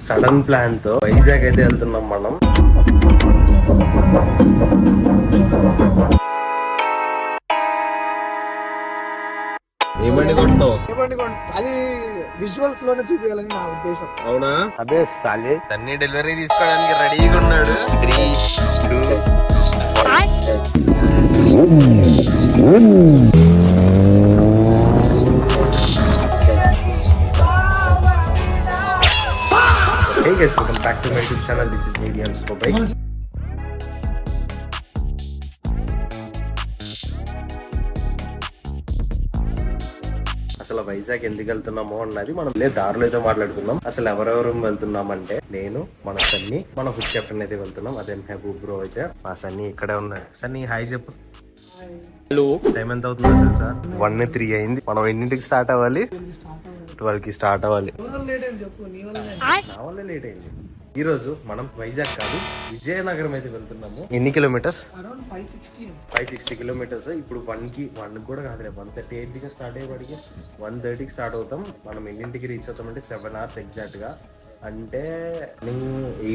Sudden plan తో వైజాగ్ అయితే వెళ్తున్నాం మనం. ఏమండి కొంటావు? అది విజువల్స్ లోనే చూపించాలని నా ఉద్దేశం. అవునా? అదే సాలే సన్నీ డెలివరీ తీసుకోవడానికి రెడీగా ఉన్నాడు. 3, 2 Hey guys, welcome back to my YouTube channel. This is Nadian Skobai. అసలు వైజాగ్ ఎందుకు వెళ్తున్నామో అన్నది మనం దారిలో అయితే మాట్లాడుకుందాం. అసలు ఎవరెవరు వెళ్తున్నాం అంటే నేను, మన సన్నీ, మన ఫుడ్ కెప్టెన్ అయితే వెళ్తున్నాం. అదే మెహబూబ్ బ్రో అయితే. మా సన్నీ ఇక్కడే ఉన్నాడు. సన్నీ హాయ్ చెప్పు. హలో. టైం ఎంత అవుతుందో తెలుసా? 1:03 అయింది. మనం ఎన్నింటికి స్టార్ట్ అవ్వాలి? 12కి స్టార్ట్ అవ్వాలి. నా వల్ల లేట్ అయింది. ఈ రోజు మనం వైజాగ్ కాదు విజయనగరం అయితే వెళ్తున్నాము. ఎన్ని కిలోమీటర్స్? 560 కిలోమీటర్స్. ఇప్పుడు 1 కూడా కాదు, 1:38కి స్టార్ట్ అయ్యేవాడికి 1:30కి స్టార్ట్ అవుతాం. మనం ఎన్నింటికి రీచ్ అవుతాం అంటే 7 hours ఎగ్జాక్ట్ గా. అంటే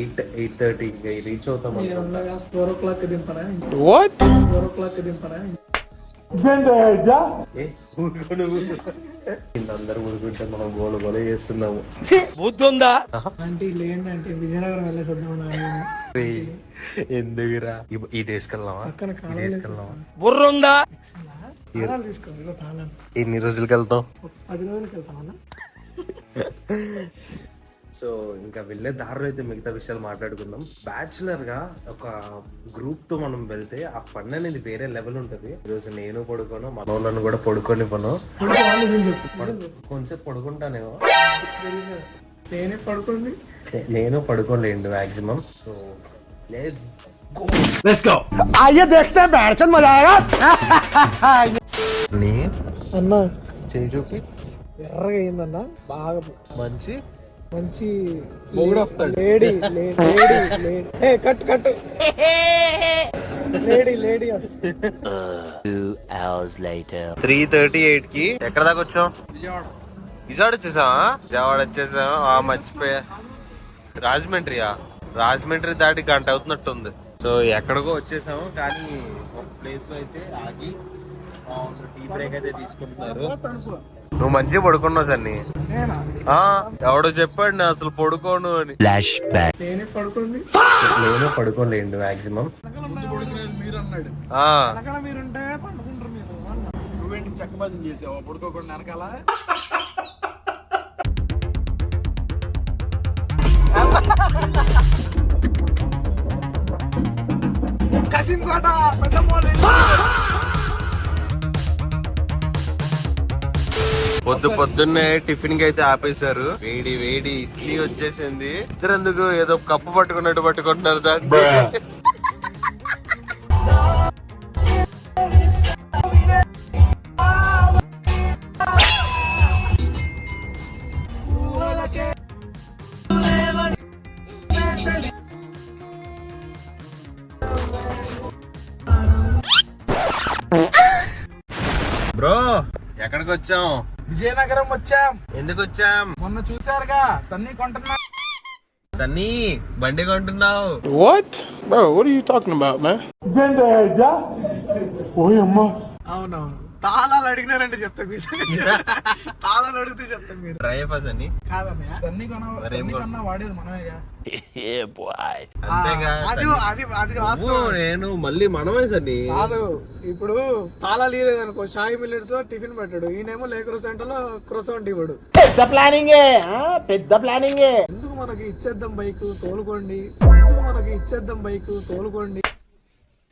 8:30కి రీచ్ అవుతాం. 4 o'clock దింపరా? వాట్? 4 o'clock దింపరా? అందరూ ఊరుకుంటే మనం గోలు గోలు చేస్తున్నాము. బుద్ధుందా? అంటే లేండి, విజయనగరం వెళ్ళేసి వద్దాం. ఎందుకురా ఈ తీసుకెళ్దామా? బుర్రుందా? తీసుకో తాళాలు. ఎన్ని రోజులకి వెళ్తాం? 10 రోజులకి వెళ్తామన్నా. సో ఇంకా వెళ్ళే దారిలో అయితే మిగతా విషయాలు మాట్లాడుకుందాం. బ్యాచులర్ గా ఒక గ్రూప్ తో మనం వెళ్తే ఆ ఫన్ అనేది వేరే లెవెల్ ఉంటది. ఈరోజు నేను పడుకోను, మన వాళ్ళను కూడా పడుకొని పను. కొంచెంసేపు పడుకుంటానేమో. నేనే పడుకోండి. నేను పడుకోలేండి మాక్సిమం. So let's go. आइए देखते हैं बैठ मजा आएगा. నీ అన్నా చేయి చూపి. ఎర్రగా అయిందన్నా, బాగా మంచి మొగుడు వస్తాడు. Lady cut lady 2 hours later. 3:38 కి ఎక్కడ దాకా వచ్చాం? విజయవాడ వచ్చేసావా? విజయవాడ వచ్చేసాం. మర్చిపోయా. రాజమండ్రి దాటి గంట అవుతున్నట్టుంది. సో ఎక్కడికో వచ్చేసాము, కానీ ఒక ప్లేస్ లో అయితే ఆగి టీ బ్రేక్ అయితే తీసుకుంటున్నారు. నువ్వు మంచిగా పడుకున్నావు సన్ని. ఎవడో చెప్పాడు నేను అసలు పడుకోను అని. నేనే పడుకోండి. నేను పడుకోలేండి మాక్సిమం. మీరు అన్నాడు మీరుంటే పండుకుంటారు. మీరు నువ్వేంటి చక్కబాజం చేసావు పడుకోకుండా వెనకాల? కసింకోట పొద్దున్నే టిఫిన్ కి అయితే ఆపేశారు. వేడి ఇడ్లీ వచ్చేసింది. ఇద్దరెందుకు ఏదో కప్పు పట్టుకున్నట్టు పట్టుకుంటున్నారు దాన్ని. బ్రో ఎక్కడికి వచ్చాం? విజయనగరం వచ్చాం. ఎందుకు వచ్చాం? మొన్న చూసారుగా సన్నీ కొంటున్నా. సన్నీ బండి కొంటున్నావు? What? Bro, what are you talking about, man? అవునవును. తాళాలు అడిగినారంటే చెప్తా. తాళాలు అడిగితే చెప్తాం. మీరు డ్రైవర్ సన్నీ కాదన్నయ్య. సన్నీ కొన్నా వాడేది మనమేగా. అంతేగా. అది వాస్తవం. నేను మళ్ళీ మనమే సన్నీ కాదు. ఇప్పుడు తాళాలు ఇవ్వలేదు అనుకో, షాయి మిల్లెట్స్ లో టిఫిన్ పెట్టాడు, ఈయనేమో లేకరు సెంటర్ లో క్రోసౌంట్ ఇవ్వడు. పెద్ద ప్లానింగ్. ఎందుకు మనకి ఇచ్చేద్దాం బైక్ తోలుకోండి.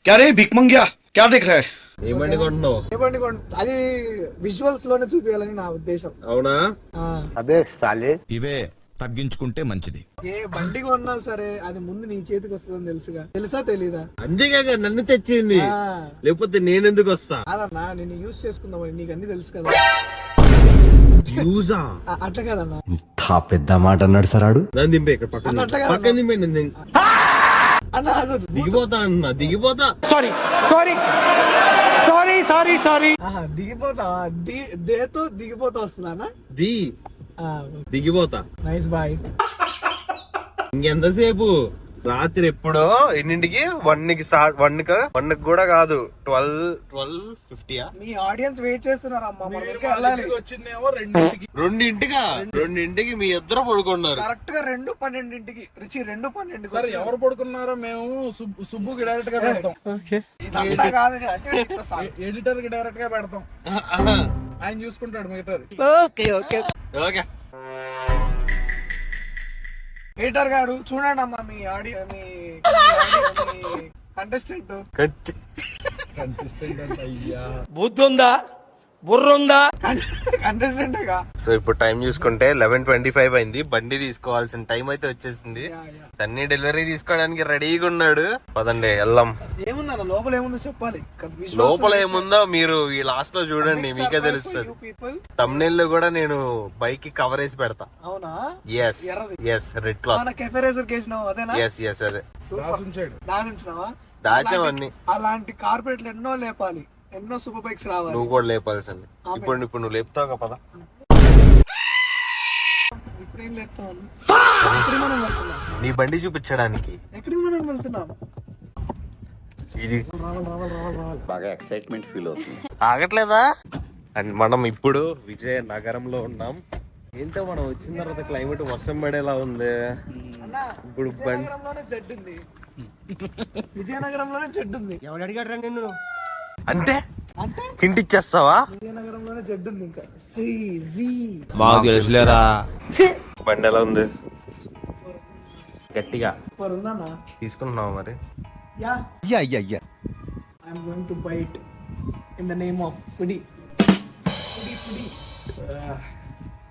क्या रे भिख मंगिया, क्या देख रहा है? ఏ బండి కొంటున్నావు? అది విజువల్స్ లోనే చూపించాలని నా ఉద్దేశం. అవునా? అదే సాలే ఇవే తగ్గించుకుంటే మంచిది. ఏ బండి కొన్నా సరే అది ముందు నీ చేతికి వస్తుందని తెలుసా తెలీదా? అంతేగా నన్ను తెచ్చింది, లేకపోతే నేనెందుకు వస్తా? కాదన్నా, నేను యూజ్ చేసుకుందామని నీకు అన్ని తెలుసు కదా. యూజా? అట్లా కదన్నా. పెద్ద మాట అన్నాడు సరాడు. నన్ను దింపే ఇక్కడ పక్కన దింపే. దిగిపోతా. సారీ. దిగిపోతావా? దేతో దిగిపోతా వస్తుందా? దిగిపోతా. Nice boy. ఇంకెంతసేపు రాత్రి ఎప్పుడో ఎన్నింటికి 1కి స్టార్ట్ 1కి కూడా కాదు 12:50 మీ ఆడియన్స్ వెయిట్ చేస్తున్నారు అమ్మా, మనం ఇంకా వెళ్ళాలి. వచ్చిందేమో 2ంటికి మీ ఇద్దరు పడుకున్నారు. కరెక్ట్ గా 2:12 రిచి 2:12. సరే ఎవరు పడుకున్నారో మేము సుబ్బుకి డైరెక్ట్ గా పెడతాం. ఇదంతా కాదు, ఎడిటర్ కి డైరెక్ట్ గా పెడతాం, ఆయన చూసుకుంటాడు మిగతాది. ఓకే ఎడిటర్ గారు చూడండి అమ్మా, మీ ఆడియో మీ కంటెస్టెంట్ అయ్యా బుద్ధుందా బుర్రుందా కంటెస్టెంట్. సో ఇప్పుడు టైం చూసుకుంటే 11:25 అయింది. బండి తీసుకోవాల్సిన టైం అయితే వచ్చేసింది. సన్నీ డెలివరీ తీసుకోవడానికి రెడీగా ఉన్నాడు. పదండి వెళ్దాం. ఏముందన్న లోపల ఏముందో చెప్పాలి. లోపల ఏముందో మీరు ఈ లాస్ట్ లో చూడండి, మీకే తెలుస్తుంది. తమ్నెల్ లో కూడా నేను బైక్ కి కవర్ వేసి పెడతా. అవునా? Yes red cloth. మన కెఫే రేసర్ కేసినావు అదేనా? ఎస్ అదే దాచుంచినావా? దాచావన్నీ. అలాంటి కార్పొరేట్లు ఎన్నో లేపాలి, ఎన్నో సూపర్ బైక్స్ రావాలి. నువ్వు కూడా లేపాల్సింది. ఇప్పుడు నువ్వు లేపుతావు కదా. ఇప్పుడేం లేపుతావు? ఎక్కడికి మనం వెళ్తున్నాం? నీ బండి చూపించడానికి. ఎక్కడికి మనం వెళ్తున్నాం? ఇది బాగా ఎక్సైట్మెంట్ ఫీల్ అవుతుంది. ఆగట్లేదా? అండ్ మనం ఇప్పుడు విజయనగరంలో ఉన్నాం. ఏంటో మనం వచ్చిన తర్వాత క్లైమేట్ వర్షం పడేలా ఉంది. ఇప్పుడు విజయనగరంలోనే జెడ్ ఉంది. విజయనగరంలోనే జెడ్ ఉంది. ఎవడు అడిగాడు రా నిన్ను? అంటే హింట్ ఇచ్చేస్తావా? విజయనగరంలోనే జెడ్ ఉంది. ఇంకా మాకు తెలుసులేరా. బండి ఎలా ఉంది? గట్టిగా ఉందన్నా తీసుకుంటున్నావు మరి? I'm going to bite in the name of foodie.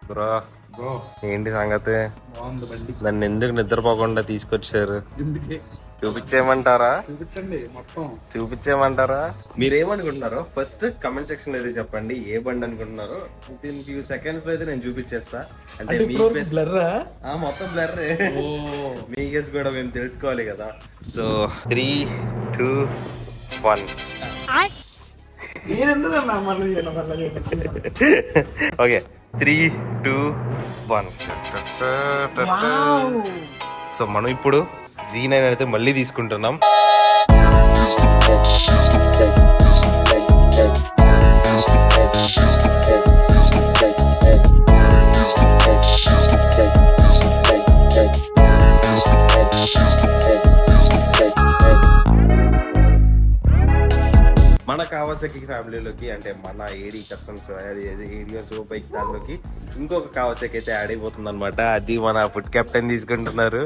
Bro ఏంటి సంగతి? నన్ను ఎందుకు నిద్రపోకుండా తీసుకొచ్చారు? చూపించేయమంటారా? చూపించేయమంటారా? మీరేమనుకుంటున్నారో ఫస్ట్ కమెంట్ సెక్షన్ లో అయితే చెప్పండి. ఏ బండి అనుకుంటున్నారో వితిన్ ఫ్యూ సెకండ్స్ లో అయితే నేను చూపించేస్తా. అంటే మీ మొత్తం బ్లర్రే. మీ గెస్ కూడా మేము తెలుసుకోవాలి కదా. సో 3, 2, 1. ఓకే 3, 2, 1. సో మనం ఇప్పుడు Z9 అయితే మళ్ళీ తీసుకుంటున్నాం. మన కావాసకి ఫ్యామిలీలోకి అంటే మన ఏడీ కస్టమ్స్ ఏడియో సూపర్ బైక్ దానిలోకి ఇంకొక కావాసకి అయితే యాడ్ అయిపోతుంది అనమాట. అది మన ఫుడ్ కెప్టెన్ తీసుకుంటున్నారు.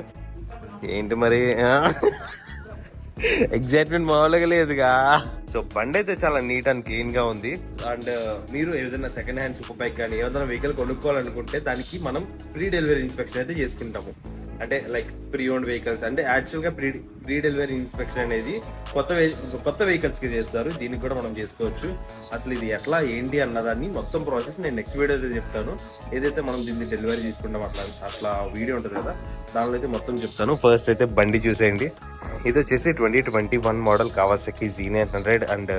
ఏంటి మరి ఎగ్జైట్మెంట్ మామూలుగా లేదుగా. సో బండి అయితే చాలా నీట్ అండ్ క్లీన్ గా ఉంది. అండ్ మీరు ఏదైనా సెకండ్ హ్యాండ్ సూపర్ బైక్ కానీ ఏదైనా వెహికల్ కొనుక్కోవాలనుకుంటే దానికి మనం ప్రీ డెలివరీ ఇన్స్పెక్షన్ అయితే చేసుకుంటాము. అంటే లైక్ ప్రీ ఓన్డ్ వెహికల్స్ అంటే యాక్చువల్ గా ప్రీ డెలివరీ ఇన్స్పెక్షన్ అనేది కొత్త వెహికల్స్ కి చేస్తారు. దీనికి కూడా మనం చేసుకోవచ్చు. అసలు ఇది ఎట్లా ఏంటి అన్నదాన్ని మొత్తం ప్రాసెస్ నేను నెక్స్ట్ వీడియో అయితే చెప్తాను. ఏదైతే మనం దీన్ని డెలివరీ తీసుకుంటాం అట్లా వీడియో ఉంటుంది కదా, దానిలో అయితే మొత్తం చెప్తాను. ఫస్ట్ అయితే బండి చూసేయండి. ఇది వచ్చేసి 2021 model Kawasaki Z900 and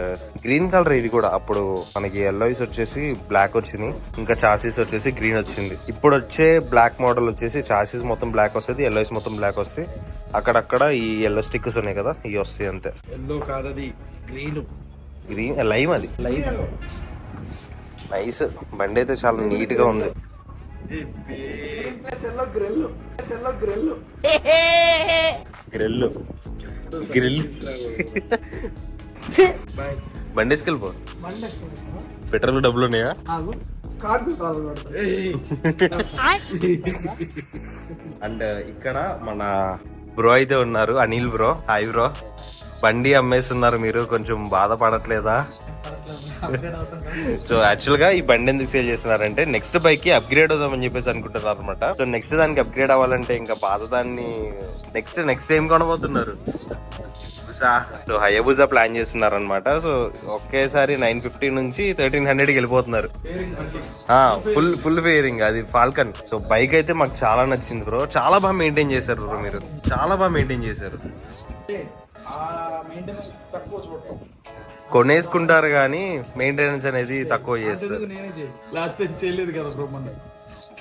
green colour. ఇది కూడా అప్పుడు మనకి ఎల్లోయిస్ వచ్చేసి బ్లాక్ వచ్చింది, ఇంకా చాసీస్ వచ్చేసి గ్రీన్ వచ్చింది. ఇప్పుడు వచ్చే బ్లాక్ మోడల్ వచ్చేసి చాసీస్ మొత్తం బ్లాక్ వస్తుంది, ఎల్లోయిస్ మొత్తం బ్లాక్ వస్తాయి. అక్కడక్కడ ఈ ఎల్లో స్టిక్కర్స్ ఉన్నాయి కదా, ఇవి వస్తాయి అంతే. ఎల్లో కాదది గ్రీన్ లైమ్, అది లైమ్. నైస్ బండి అయితే చాలా నీట్ గా ఉంది. గ్రిల్ బండి వేసుకెళ్ళిపో. పెట్రోల్ డబ్బులు ఉన్నాయా? అండ్ ఇక్కడ మన బ్రో అయితే ఉన్నారు, అనిల్ బ్రో. Hi bro. బండి అమ్మేస్తున్నారు, మీరు కొంచెం బాధపడట్లేదా? సో యాక్చువల్ గా ఈ బండి ఎందుకు సేల్ చేస్తున్నారంటే నెక్స్ట్ బైక్ కి అప్గ్రేడ్ అవుదామని చెప్పేసి అనుకుంటున్నారు అనమాట. సో నెక్స్ట్ దానికి అప్గ్రేడ్ అవ్వాలంటే ఇంకా పాత దాన్ని నెక్స్ట్ ఏం కొనబోతున్నారు? సో హయబుజా ప్లాన్ చేస్తున్నారు అనమాట. సో ఒకేసారి 950 నుంచి 1300కి వెళ్ళిపోతున్నారు. ఫుల్ ఫేరింగ్, అది ఫాల్కన్. సో బైక్ అయితే మాకు చాలా నచ్చింది బ్రో. చాలా బాగా మెయింటైన్ చేశారు బ్రో, మీరు చాలా బాగా మెయింటైన్ చేశారు. కొనేసుకుంటారు కానీ మెయింటెనెన్స్ అనేది తక్కువ చేస్తారు. లాస్ట్ టైం చేయలేదు కదా బ్రో, మన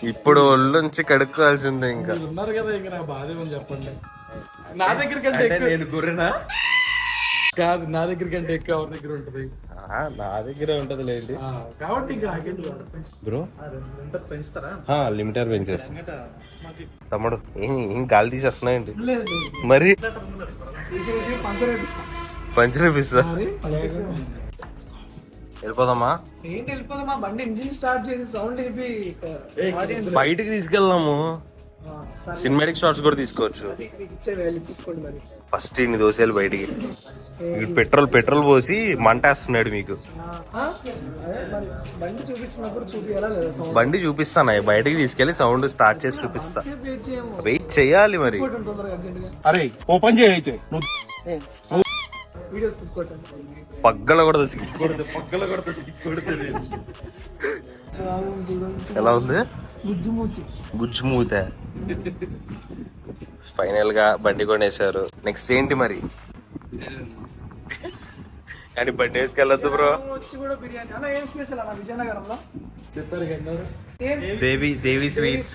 ఇప్పుడు ఒళ్ళుంచి కడుక్కోవాల్సిందే ఇంకా. మీరు ఉన్నారు కదా, ఇంకా నా బాధ ఏమని చెప్పండి. నా దగ్గర కంటే ఎక్కువ నేను గుర్రెనా? కాదు, నా దగ్గర కంటే ఎక్కువ ఎవరి దగ్గర ఉంటుంది నా దగ్గరే ఉంటది లేండి కాబట్టి ఇంకా నాకేంటి బ్రో. పెంచుతారా? లిమిటర్ పెంచేస్తా తమ్ముడు. ఏం గాలి తీసేస్తున్నాయండి మరి. పంచర్ వేపిస్తా. వెళ్ళిపోదామా? ఏంటి వెళ్ళిపోదామా? బండి ఇంజిన్ స్టార్ట్ చేసి సౌండ్ వెళ్ళి బయటికి తీసుకెళ్దాము. సినిమాటిక్ షాట్స్ కూడా తీసుకోవచ్చు. చూసుకోండి మరి. ఫస్ట్ ఇన్ని దోశలు బయటికి. పెట్రోల్ పోసి మంటేస్తున్నాడు మీకు. బండి చూపించినప్పుడు చూపించాలా లేదా? బండి చూపిస్తాను, బయటికి తీసుకెళ్లి సౌండ్ స్టార్ట్ చేసి చూపిస్తా. వెయిట్ చెయ్యాలి మరి. అరే ఓపెన్ చేయి అయితే. వీడియోస్ పగ్గల కూడా ఎలా ఉంది? గుజ్జు మూత. ఫైనల్ గా బండి కొనేసారు. నెక్స్ట్ ఏంటి మరి? కానీ బండి వేసుకెళ్ళొద్దు బ్రో. వచ్చి కూడా బిర్యానీ అన్న. ఏం స్పెషల్ అన్న విజయనగరంలో? చెప్పారు కదా దేవి స్వీట్స్.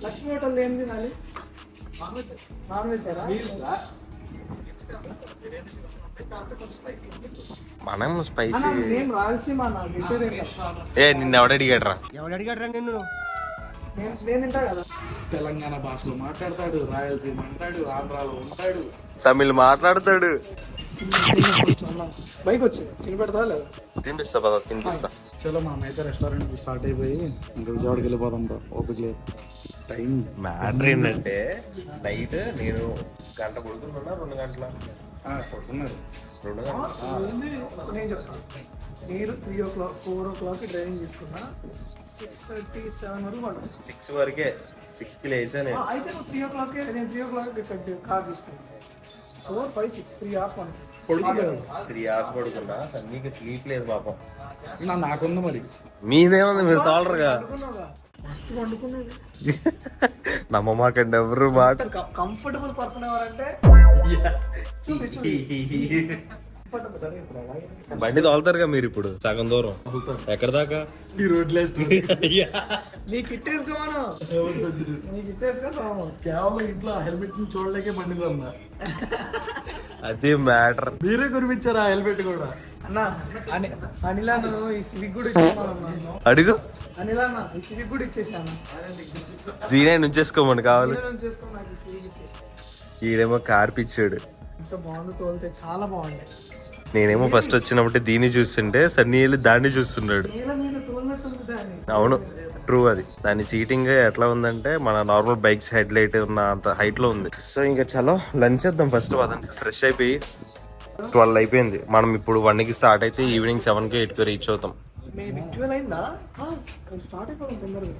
లక్ష్మీ హోటల్ ఏం తినాలి? నాన్ వెజ్ మనం స్పైసీ. రాయలసీమ నిన్న ఎవడ అడిగాడ్రా? నేను తింటా కదా. తెలంగాణ భాషలో మాట్లాడతాడు, రాయలసీమ అంటాడు, ఆంధ్రాలో ఉంటాడు, తమిళ్ మాట్లాడతాడు. బైక్ వచ్చింది తినిపెడతా లేదా? తినిపిస్తా పద, తినిపిస్తా. చలో మా అయితే రెస్టారెంట్ స్టార్ట్ అయిపోయి ఇంకా విజయవాడకి వెళ్ళిపోదాం. ఓపిక లేదు. టైం మ్యాటర్ ఏంటంటే నైట్ నేను గంట పడుకున్నా, 2 గంటల పడుకున్నారు. 2 గంటలు నేను చెప్తాను. నేను 3 o'clock 4 o'clock డ్రైవింగ్ తీసుకున్నా. 6:30 7 వరకు పడుతుంది. 6 వరకే. 6కి లేచా నేను. అయితే నువ్వు 3 o'clock నేను 3 o'clock కార్ తీసుకున్నాను. 4 5 6 3 hours పడుతుంది. 3 hours పడుకున్నా. సన్నీకి స్లీప్ లేదు పాపం. నాకుంది మరి. మీదేముంది, మీరు తోలరుగా. మస్తు పండుకున్నాడు. నమ్మమాకండి ఎవరు మాట. కంఫర్టబుల్ పర్సన్ ఎవరంటే బండి తోలుతారుగా మీరు ఇప్పుడు సగం దూరం. ఎక్కడ దాకా? ఈ రోడ్ నీకు ఇట్టేసుకోమను. నీకు ఇట్టేసుకో. కేవలం ఇంట్లో హెల్మెట్ ని చూడలేకే బండి కొన్నా. అది మ్యాటర్. మీరే కురిపించారు ఆ హెల్మెట్ కూడా. అన్నా అనిల్ అన్న ఈ సివిక్ కూడా ఇచ్చేసాను. అడుగు అనిల్ అన్న ఈ సివిక్ కూడా ఇచ్చేసాను. జీనే నుంచేసుకోమని కావాలి. చేసుకో నాకు ఈ సివిక్ ఇచ్చేసాను. ఈడేమో కార్ పిచ్చాడు. ఇంత బాగుంది, తోలితే చాలా బాగుంది. నేనేమో ఫస్ట్ వచ్చినప్పుడు దీన్ని చూస్తుంటే సన్నీ వెళ్ళి దాన్ని చూస్తున్నాడు. అవును ట్రూ. అది దాని సీటింగ్ ఎట్లా ఉందంటే మన నార్మల్ బైక్స్ హెడ్ లైట్ ఉన్న అంత హైట్ లో ఉంది. సో ఇంకా చలో లంచ్ చేద్దాం ఫస్ట్. అదండి ఫ్రెష్ అయిపోయి 12 అయిపోయింది. మనం ఇప్పుడు 1కి స్టార్ట్ అయితే ఈవినింగ్ 7కి 8కి రీచ్ అవుతాం. స్టార్ట్ అయిపోతాం తొందరగా.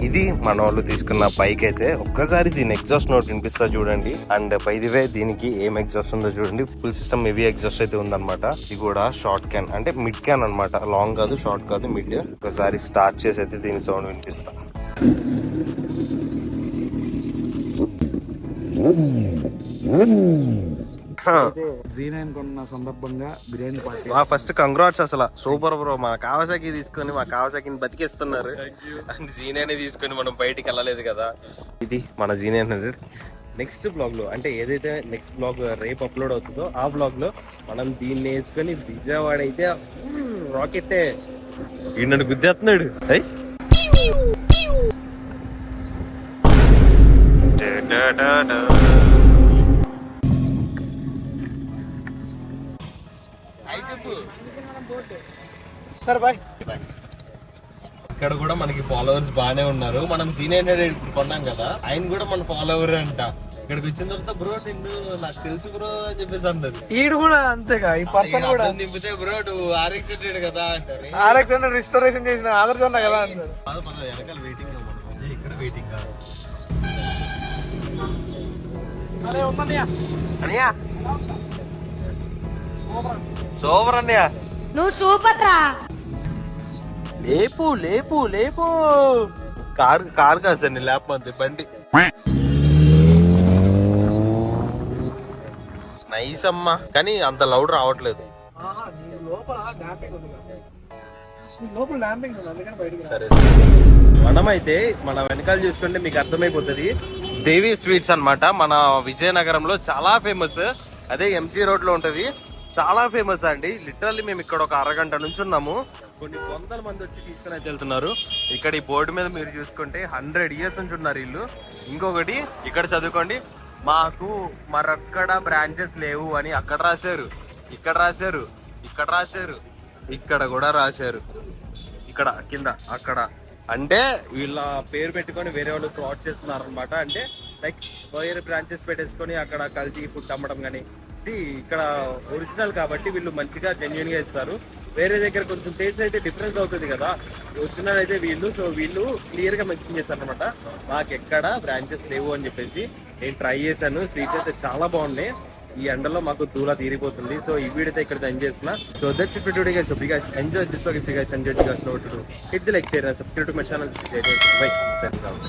ఇది మన వాళ్ళు తీసుకున్న బైక్ అయితే ఒక్కసారి దీని ఎగ్జాస్ట్ నోట్ వినిపిస్తా చూడండి. అండ్ బై ది వే దీనికి ఏం ఎగ్జాస్ట్ ఉందో చూడండి. ఫుల్ సిస్టమ్ హెవీ ఎగ్జాస్ట్ అయితే ఉందన్నమాట. ఇది కూడా షార్ట్ క్యాన్, అంటే మిడ్ క్యాన్ అనమాట. లాంగ్ కాదు, షార్ట్ కాదు, మిడ్. ఒకసారి స్టార్ట్ చేసి అయితే దీని సౌండ్ వినిపిస్తా. Z9 కొన్న సందర్భంగా బిర్యానీ పార్టీ. ఫస్ట్ కంగ్రాట్స్, అసలు సూపర్ బ్రో. మా కావాసాకి తీసుకొని మా కావాసాకిని బతికిస్తున్నారు. అండ్ Z9 తీసుకొని మనం బయటికి వెళ్ళలేదు కదా. ఇది మన Z900. నెక్స్ట్ బ్లాగ్ లో, అంటే ఏదైతే నెక్స్ట్ బ్లాగ్ రేపు అప్లోడ్ అవుతుందో ఆ బ్లాగ్ లో మనం దీన్ని వేసుకొని విజయవాడ అయితే రాకెట్టే. ఈ నన్ను గుద్దేస్తున్నాడు. సరే బాయ్. ఇక్కడ కూడా మనకి ఫాలోవర్స్ బాగానే ఉన్నారు. మనం Z900 కొన్నాం కదా, ఆయన కూడా మన ఫాలోవర్ అంట. ఇక్కడికి వచ్చిన తర్వాత బ్రో నిన్ను నాకు తెలుసు బ్రో అని చెప్పేసి అన్నారు. ఈడు కూడా అంతేగా. ఈ పర్సన్ కూడా దింపితే బ్రో నువ్వు RX 100 కదా అంటారు. RX 100 రిస్టోరేషన్ చేసిన ఆదర్శ ఉన్నా కదా అంటారు. మన వెనకాల వెయిటింగ్ లో మనం, ఇక్కడ వెయిటింగ్ కాదు. అన్నయ్య సూపర్ అన్నయ్య, నువ్వు సూపర్ రా. లేపు లేపు లేపు. కార్ కాదు సార్, నేను లేపమంది బండి. నైస్ అమ్మా, కానీ అంత లౌడ్ రావట్లేదు. నీ లోపల డాంపింగ్ ఉంది కదా, నీ లోపల డాంపింగ్ ఉంది, అందుకని బయటికి సరే మనమైతే మన వెనకాల చూసుకుంటే మీకు అర్థమైపోతుంది. దేవి స్వీట్స్ అన్నమాట, మన విజయనగరంలో చాలా ఫేమస్. అదే ఎంజీ రోడ్ లో ఉంటది, చాలా ఫేమస్ అండి. లిటరల్లీ మేము ఇక్కడ ఒక అరగంట నుంచి ఉన్నాము. కొన్ని వందల మంది వచ్చి తీసుకుని అయితే వెళ్తున్నారు. ఇక్కడ ఈ బోర్డు మీద మీరు చూసుకుంటే 100 years నుంచి ఉన్నారు వీళ్ళు. ఇంకొకటి ఇక్కడ చదువుకోండి, మాకు మరొక్కడ బ్రాంచెస్ లేవు అని అక్కడ రాశారు, ఇక్కడ రాశారు, ఇక్కడ రాశారు, ఇక్కడ కూడా రాశారు, ఇక్కడ కింద అక్కడ. అంటే వీళ్ళ పేరు పెట్టుకొని వేరే వాళ్ళు ఫ్రాడ్ చేస్తున్నారు అనమాట. అంటే లైక్ వేరే బ్రాంచెస్ పెట్టేసుకొని అక్కడ కల్తీ ఫుడ్ అమ్మడం కానీ. ఇక్కడ ఒరిజినల్ కాబట్టి వీళ్ళు మంచిగా జెన్యున్ గా ఇస్తారు. వేరే దగ్గర కొంచెం టేస్ట్ అయితే డిఫరెన్స్ అవుతుంది కదా, ఒరిజినల్ అయితే వీళ్ళు. సో వీళ్ళు క్లియర్ గా మెన్షన్ చేస్తారు అనమాట, మాకు ఎక్కడ బ్రాంచెస్ లేవు అని చెప్పేసి. నేను ట్రై చేశాను, స్వీట్స్ అయితే చాలా బాగున్నాయి. ఈ ఎండలో మాకు దూల తీరిపోతుంది. సో ఈ వీడియో ఇక్కడ ఎంజాయ్ చేస్తున్నా. So that's it today guys. Hope you guys enjoy this vlog. If you guys enjoyed this vlog, hit the like, share and subscribe to my channel. By. Signing out.